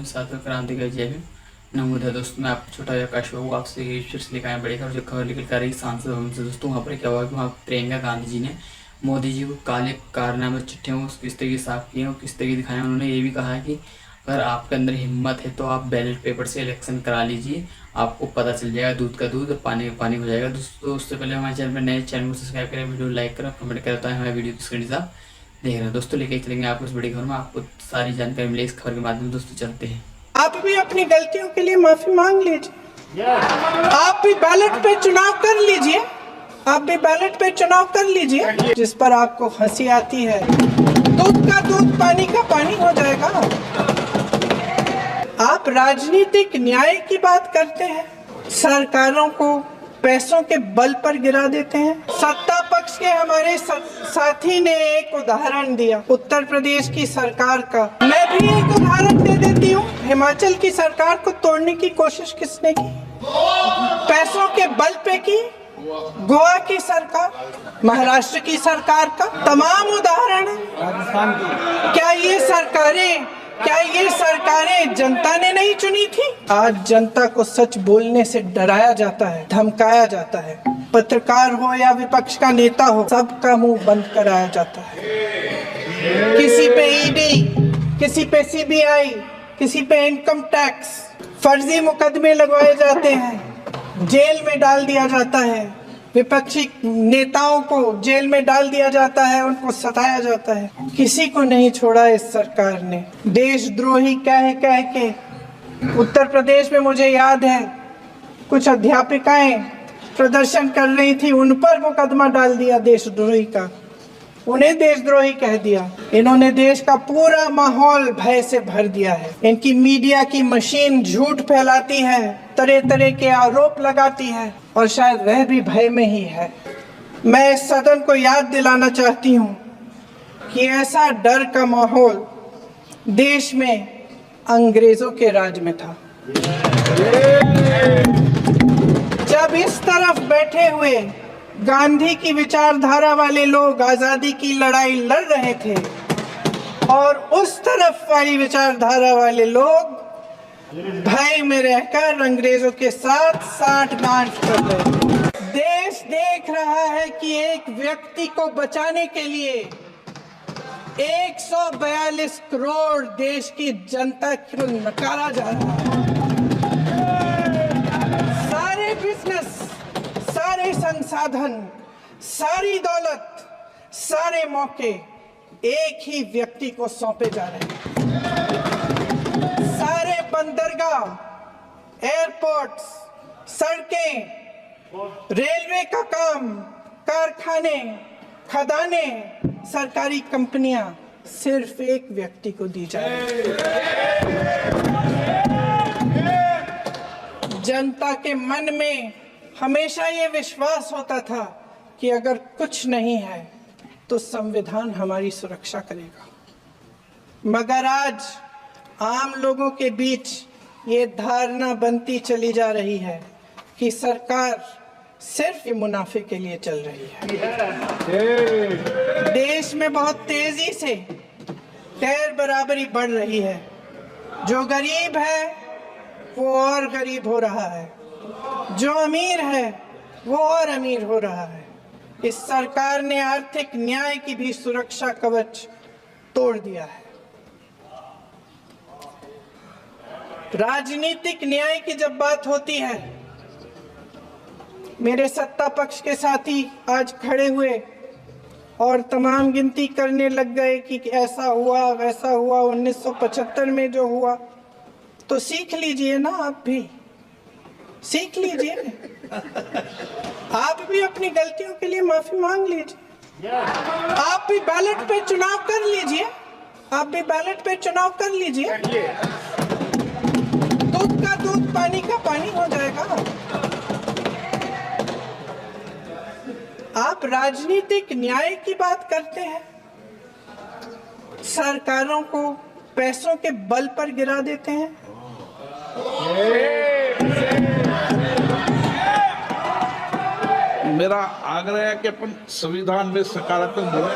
साथ में क्रांति का जय है। नमोद है दोस्तों, मैं आप छोटा आकाश बाबू आपसे लेकर आए बड़ी खबर जो खबर निकल कर रही सांसद भवन से। दोस्तों वहाँ पर क्या हुआ कि वहाँ प्रियंका गांधी जी ने मोदी जी को काले कारनामे चिट्ठियों किस तरीके साफ किए और किस तरीके दिखाए। उन्होंने ये भी कहा है कि अगर आपके अंदर हिम्मत है तो आप बैलेट पेपर से इलेक्शन करा लीजिए, आपको पता चल जाएगा दूध का दूध और पानी का पानी हो जाएगा। दोस्तों उससे पहले हमारे चैनल में नए चैनल को सब्सक्राइब करें, वीडियो लाइक करें, कमेंट करता है हमारे वीडियो की स्क्रीन साथ देख रहे हैं। दोस्तों लेके चलेंगे आपको इस बड़ी खबर में, आपको सारी जानकारी मिलेगी इस खबर के माध्यम से। दोस्तों चलते हैं। आप भी अपनी गलतियों के लिए माफी मांग लीजिए। आप भी बैलेट पे चुनाव कर लीजिए। आप भी बैलेट पे चुनाव कर लीजिए। जिस पर आपको हंसी आती है, दूध का दूध पानी का पानी हो जाएगा। आप राजनीतिक न्याय की बात करते हैं, सरकारों को पैसों के बल पर गिरा देते हैं। सत्ता पक्ष के हमारे साथी ने एक उदाहरण दिया उत्तर प्रदेश की सरकार का। मैं भी एक उदाहरण दे देती हूँ। हिमाचल की सरकार को तोड़ने की कोशिश किसने की? पैसों के बल पे की। गोवा की सरकार, महाराष्ट्र की सरकार का तमाम उदाहरण है। राजस्थान की क्या ये सरकारें जनता ने नहीं चुनी थी? आज जनता को सच बोलने से डराया जाता है, धमकाया जाता है। पत्रकार हो या विपक्ष का नेता हो, सबका मुंह बंद कराया जाता है। किसी पे ईडी, किसी पे सीबीआई, किसी पे इनकम टैक्स, फर्जी मुकदमे लगवाए जाते हैं, जेल में डाल दिया जाता है। विपक्षी नेताओं को जेल में डाल दिया जाता है, उनको सताया जाता है। किसी को नहीं छोड़ा इस सरकार ने। देशद्रोही कह के उत्तर प्रदेश में मुझे याद है कुछ अध्यापिकाएं प्रदर्शन कर रही थी, उन पर मुकदमा डाल दिया देशद्रोही का, उन्हें देशद्रोही कह दिया। इन्होंने देश का पूरा माहौल भय से भर दिया है। इनकी मीडिया की मशीन झूठ फैलाती है, तरह तरह के आरोप लगाती है और शायद वह भी भय में ही है। मैं इस सदन को याद दिलाना चाहती हूँ कि ऐसा डर का माहौल देश में अंग्रेजों के राज में था। जब इस तरफ बैठे हुए गांधी की विचारधारा वाले लोग आजादी की लड़ाई लड़ रहे थे और उस तरफ वाली विचारधारा वाले लोग भय में रहकर अंग्रेजों के साथ साठ-गांठ कर रहे। देश देख रहा है कि एक व्यक्ति को बचाने के लिए 142 करोड़ देश की जनता को नकारा जा रहा है। सारे बिजनेस, सारे संसाधन, सारी दौलत, सारे मौके एक ही व्यक्ति को सौंपे जा रहे हैं। सारे बंदरगाह, एयरपोर्ट्स, सड़कें, रेलवे का काम, कारखाने, खदाने, सरकारी कंपनियां सिर्फ एक व्यक्ति को दी जा रही है। जनता के मन में हमेशा ये विश्वास होता था कि अगर कुछ नहीं है तो संविधान हमारी सुरक्षा करेगा, मगर आज आम लोगों के बीच ये धारणा बनती चली जा रही है कि सरकार सिर्फ मुनाफे के लिए चल रही है। देश में बहुत तेजी से गैर बराबरी बढ़ रही है। जो गरीब है वो और गरीब हो रहा है, जो अमीर है वो और अमीर हो रहा है। इस सरकार ने आर्थिक न्याय की भी सुरक्षा कवच तोड़ दिया है। राजनीतिक न्याय की जब बात होती है, मेरे सत्ता पक्ष के साथी आज खड़े हुए और तमाम गिनती करने लग गए कि ऐसा हुआ वैसा हुआ 1975 में जो हुआ। तो सीख लीजिए ना, आप भी सीख लीजिए। आप भी अपनी गलतियों के लिए माफी मांग लीजिए। आप भी बैलेट पे चुनाव कर लीजिए। आप भी बैलेट पे चुनाव कर लीजिए। दूध का दूध पानी का पानी हो जाएगा। आप राजनीतिक न्याय की बात करते हैं, सरकारों को पैसों के बल पर गिरा देते हैं। मेरा आग्रह है कि अपन संविधान में सकारात्मक बोले।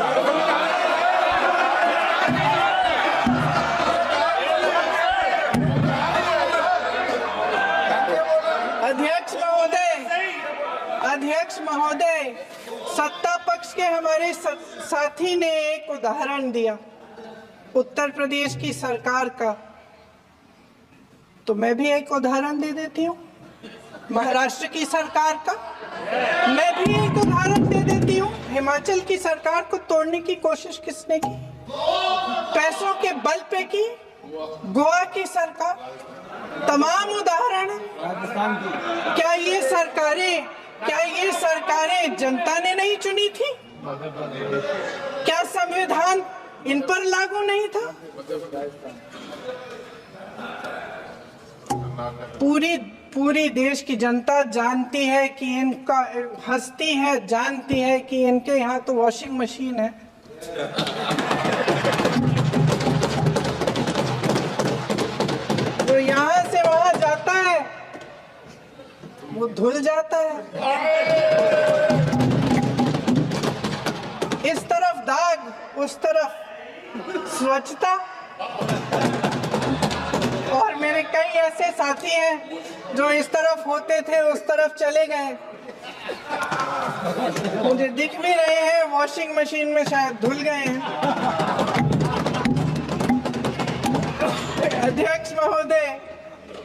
अध्यक्ष महोदय, सत्ता पक्ष के हमारे साथी ने एक उदाहरण दिया उत्तर प्रदेश की सरकार का, तो मैं भी एक उदाहरण दे देती हूँ महाराष्ट्र की सरकार का। मैं भी एक उदाहरण दे देती हूँ हिमाचल की सरकार को तोड़ने की कोशिश किसने की, पैसों के बल पे की, गोवा की सरकार। तमाम उदाहरण राजस्थान की। क्या ये सरकारें जनता ने नहीं चुनी थी? क्या संविधान इन पर लागू नहीं था? पूरी देश की जनता जानती है कि इनका हंसती है, जानती है कि इनके यहाँ तो वॉशिंग मशीन है। जो यहाँ से वहां जाता है वो धुल जाता है। इस तरफ दाग, उस तरफ स्वच्छता। और मेरे कई ऐसे साथी हैं जो इस तरफ होते थे उस तरफ चले गए, मुझे दिख भी रहे हैं, वॉशिंग मशीन में शायद धुल गए हैं। अध्यक्ष महोदय,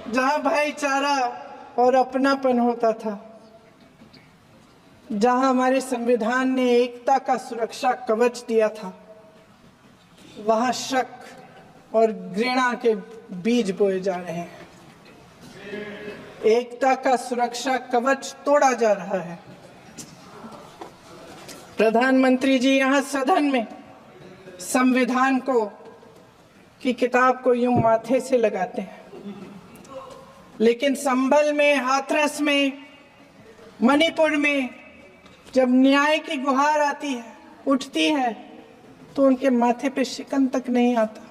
जहां भाईचारा और अपनापन होता था, जहां हमारे संविधान ने एकता का सुरक्षा कवच दिया था, वहां शक और घृणा के बीज बोए जा रहे हैं। एकता का सुरक्षा कवच तोड़ा जा रहा है। प्रधानमंत्री जी यहाँ सदन में संविधान की किताब को यूं माथे से लगाते हैं, लेकिन संभल में, हाथरस में, मणिपुर में जब न्याय की गुहार आती है, उठती है, तो उनके माथे पे शिकन तक नहीं आता।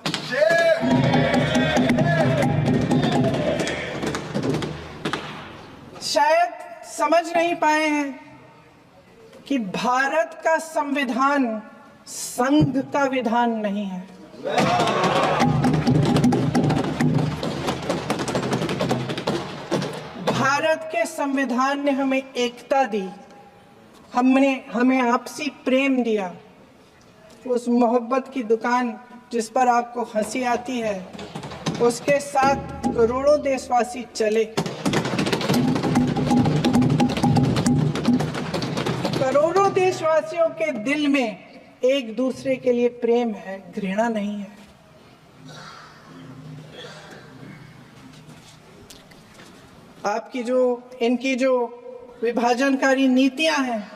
शायद समझ नहीं पाए हैं कि भारत का संविधान संघ का विधान नहीं है। भारत के संविधान ने हमें एकता दी, हमें आपसी प्रेम दिया। उस मोहब्बत की दुकान जिस पर आपको हंसी आती है, उसके साथ करोड़ों देशवासी चले। करोड़ों देशवासियों के दिल में एक दूसरे के लिए प्रेम है, घृणा नहीं है। इनकी जो विभाजनकारी नीतियां हैं,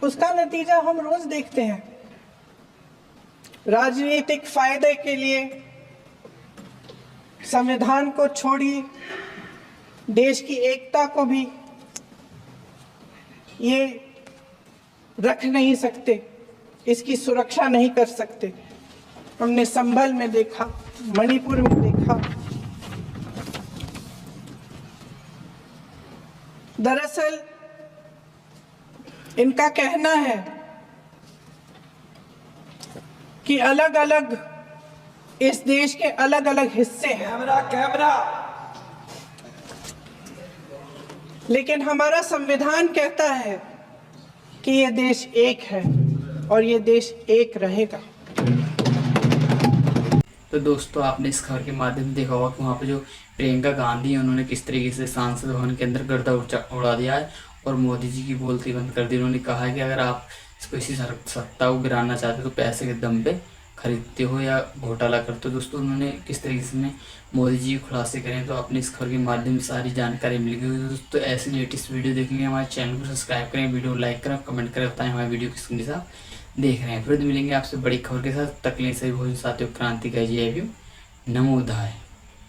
उसका नतीजा हम रोज देखते हैं। राजनीतिक फायदे के लिए संविधान को छोड़िए, देश की एकता को भी ये रख नहीं सकते, इसकी सुरक्षा नहीं कर सकते। हमने संभल में देखा, मणिपुर में देखा। दरअसल इनका कहना है कि अलग अलग इस देश के अलग अलग हिस्से हैं, लेकिन हमारा संविधान कहता है कि ये देश एक है और ये देश एक रहेगा। तो दोस्तों, आपने इस खबर के माध्यम से देखा होगा कि वहाँ पे जो प्रियंका गांधी है, उन्होंने किस तरीके से सांसद भवन के अंदर गर्दा उड़ा दिया है और मोदी जी की बोलती बंद कर दी। उन्होंने कहा है कि अगर आप किसी सत्ता को गिराना चाहते हो तो पैसे के दम पे खरीदते हो या घोटाला करते हो। दोस्तों, उन्होंने किस तरीके से मोदी जी के खुलासे करें, तो अपनी इस खबर के माध्यम से सारी जानकारी मिल गई। दोस्तों, ऐसी लेटेस्ट वीडियो देखने के लिए हमारे चैनल को सब्सक्राइब करें, वीडियो लाइक करें, कमेंट करें, बताएं हमारे वीडियो किसके साथ देख रहे हैं। फिर मिलेंगे आपसे बड़ी खबर के साथ। तकलीफ से भोजन साथियों, क्रांति का जय भीम, नमो बुद्धाय।